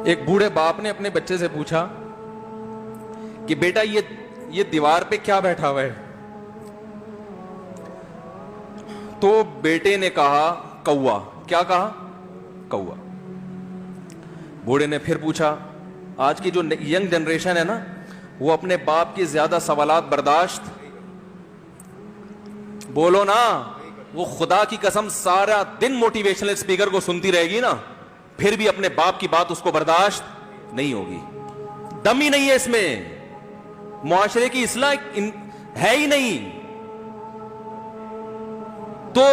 ایک بوڑھے باپ نے اپنے بچے سے پوچھا کہ بیٹا یہ دیوار پہ کیا بیٹھا ہوا ہے؟ تو بیٹے نے کہا کوا۔ کیا کہا؟ کوا۔ بوڑھے نے پھر پوچھا، آج کی جو ینگ جنریشن ہے نا، وہ اپنے باپ کی زیادہ سوالات برداشت، بولو نا، وہ خدا کی قسم سارا دن موٹیویشنل اسپیکر کو سنتی رہے گی نا، پھر بھی اپنے باپ کی بات اس کو برداشت نہیں ہوگی۔ دم ہی نہیں ہے اس میں، معاشرے کی اصلاح ہے ہی نہیں۔ تو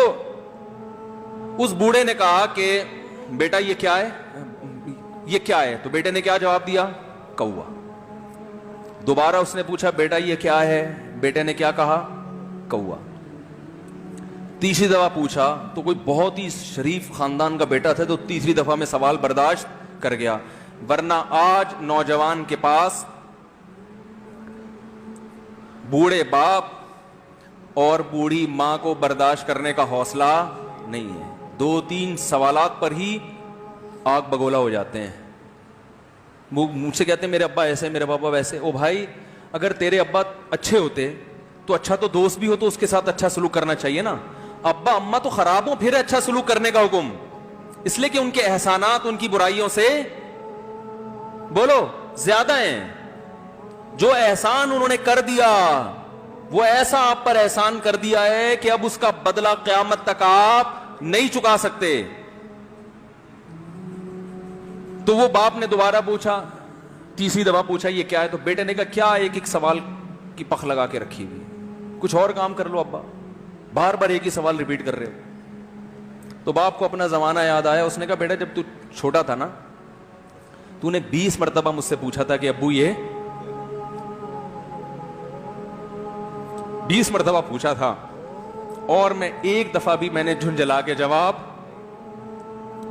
اس بوڑھے نے کہا کہ بیٹا یہ کیا ہے؟ یہ کیا ہے؟ تو بیٹے نے کیا جواب دیا؟ کوا۔ دوبارہ اس نے پوچھا بیٹا یہ کیا ہے؟ بیٹے نے کیا کہا؟ کوا۔ تیسری دفعہ پوچھا تو کوئی بہت ہی شریف خاندان کا بیٹا تھا، تو تیسری دفعہ میں سوال برداشت کر گیا، ورنہ آج نوجوان کے پاس بوڑھے باپ اور بوڑھی ماں کو برداشت کرنے کا حوصلہ نہیں ہے۔ 2-3 سوالات پر ہی آگ بگولا ہو جاتے ہیں۔ مجھ سے کہتے ہیں میرے ابا ایسے، میرے پاپا ویسے۔ او بھائی، اگر تیرے ابا اچھے ہوتے تو اچھا تو دوست بھی ہو تو اس کے ساتھ اچھا سلوک کرنا چاہیے نا۔ ابا اماں تو خراب ہوں، پھر اچھا سلوک کرنے کا حکم، اس لیے کہ ان کے احسانات ان کی برائیوں سے بولو زیادہ ہیں۔ جو احسان انہوں نے کر دیا وہ ایسا آپ پر احسان کر دیا ہے کہ اب اس کا بدلہ قیامت تک آپ نہیں چکا سکتے۔ تو وہ باپ نے دوبارہ پوچھا، تیسری دفعہ پوچھا یہ کیا ہے؟ تو بیٹے نے کہا کیا ایک سوال کی پخ لگا کے رکھی ہوئی، کچھ اور کام کر لو ابا، بار بار ایک ہی سوال ریپیٹ کر رہے ہو۔ تو باپ کو اپنا زمانہ یاد آیا، اس نے کہا بیٹا جب تو چھوٹا تھا نا، تو نے 20 مرتبہ مجھ سے پوچھا تھا کہ ابو یہ 20 مرتبہ پوچھا تھا، اور میں ایک دفعہ بھی میں نے جھنجھلا کے جواب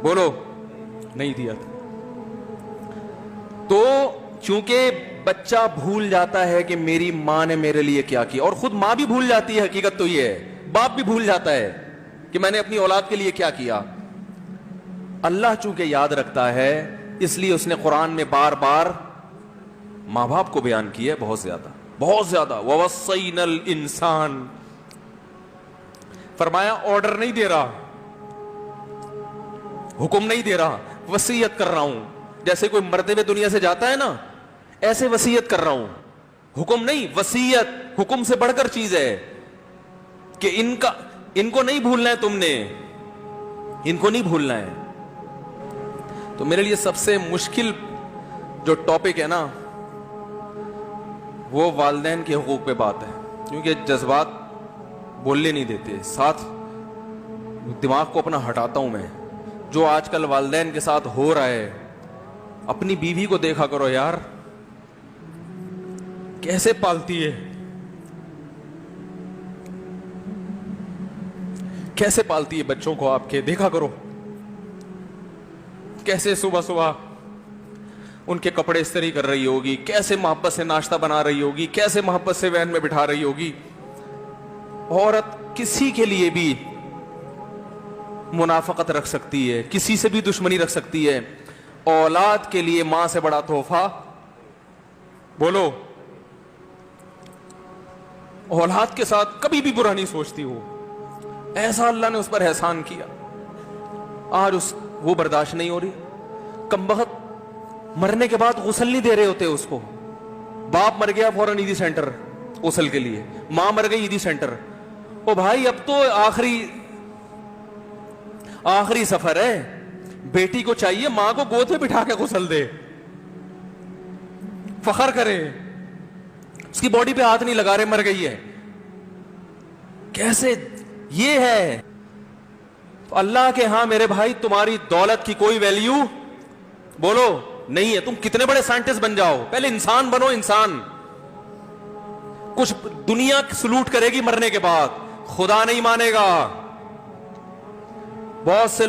بولو نہیں دیا تھا۔ تو چونکہ بچہ بھول جاتا ہے کہ میری ماں نے میرے لیے کیا کیا، اور خود ماں بھی بھول جاتی ہے، حقیقت تو یہ ہے، باپ بھی بھول جاتا ہے کہ میں نے اپنی اولاد کے لیے کیا کیا۔ اللہ چونکہ یاد رکھتا ہے، اس لیے اس نے قرآن میں بار بار ماں باپ کو بیان کیا ہے، بہت زیادہ بہت زیادہ۔ وَوَصَّيْنَا الْإِنسَانَ، فرمایا آرڈر نہیں دے رہا، حکم نہیں دے رہا، وصیت کر رہا ہوں۔ جیسے کوئی مرتے ہوئے دنیا سے جاتا ہے نا، ایسے وصیت کر رہا ہوں، حکم نہیں، وصیت حکم سے بڑھ کر چیز ہے کہ ان کو نہیں بھولنا ہے، تم نے ان کو نہیں بھولنا ہے۔ تو میرے لیے سب سے مشکل جو ٹاپک ہے نا، وہ والدین کے حقوق پہ بات ہے، کیونکہ جذبات بولنے نہیں دیتے، ساتھ دماغ کو اپنا ہٹاتا ہوں میں۔ جو آج کل والدین کے ساتھ ہو رہا ہے، اپنی بیوی کو دیکھا کرو یار، کیسے پالتی ہے، کیسے پالتی ہے بچوں کو، آپ کے دیکھا کرو، کیسے صبح صبح ان کے کپڑے استری کر رہی ہوگی، کیسے محبت سے ناشتہ بنا رہی ہوگی، کیسے محبت سے وین میں بٹھا رہی ہوگی۔ عورت کسی کے لیے بھی منافقت رکھ سکتی ہے، کسی سے بھی دشمنی رکھ سکتی ہے، اولاد کے لیے ماں سے بڑا تحفہ بولو، اولاد کے ساتھ کبھی بھی برا نہیں سوچتی ہو، ایسا اللہ نے اس پر احسان کیا، آج وہ برداشت نہیں ہو رہی۔ کمبخت مرنے کے بعد غسل نہیں دے رہے ہوتے اس کو، باپ مر گیا فوراً عیدی سینٹر غسل کے لیے، ماں مر گئی عیدی سینٹر۔ او بھائی اب تو آخری سفر ہے، بیٹی کو چاہیے ماں کو گود میں بٹھا کے غسل دے، فخر کرے، اس کی باڈی پہ ہاتھ نہیں لگا رہے، مر گئی ہے۔ کیسے یہ ہے اللہ کے ہاں میرے بھائی، تمہاری دولت کی کوئی ویلیو بولو نہیں ہے، تم کتنے بڑے سائنٹسٹ بن جاؤ، پہلے انسان بنو، انسان۔ کچھ دنیا سلوٹ کرے گی مرنے کے بعد، خدا نہیں مانے گا۔ بہت سے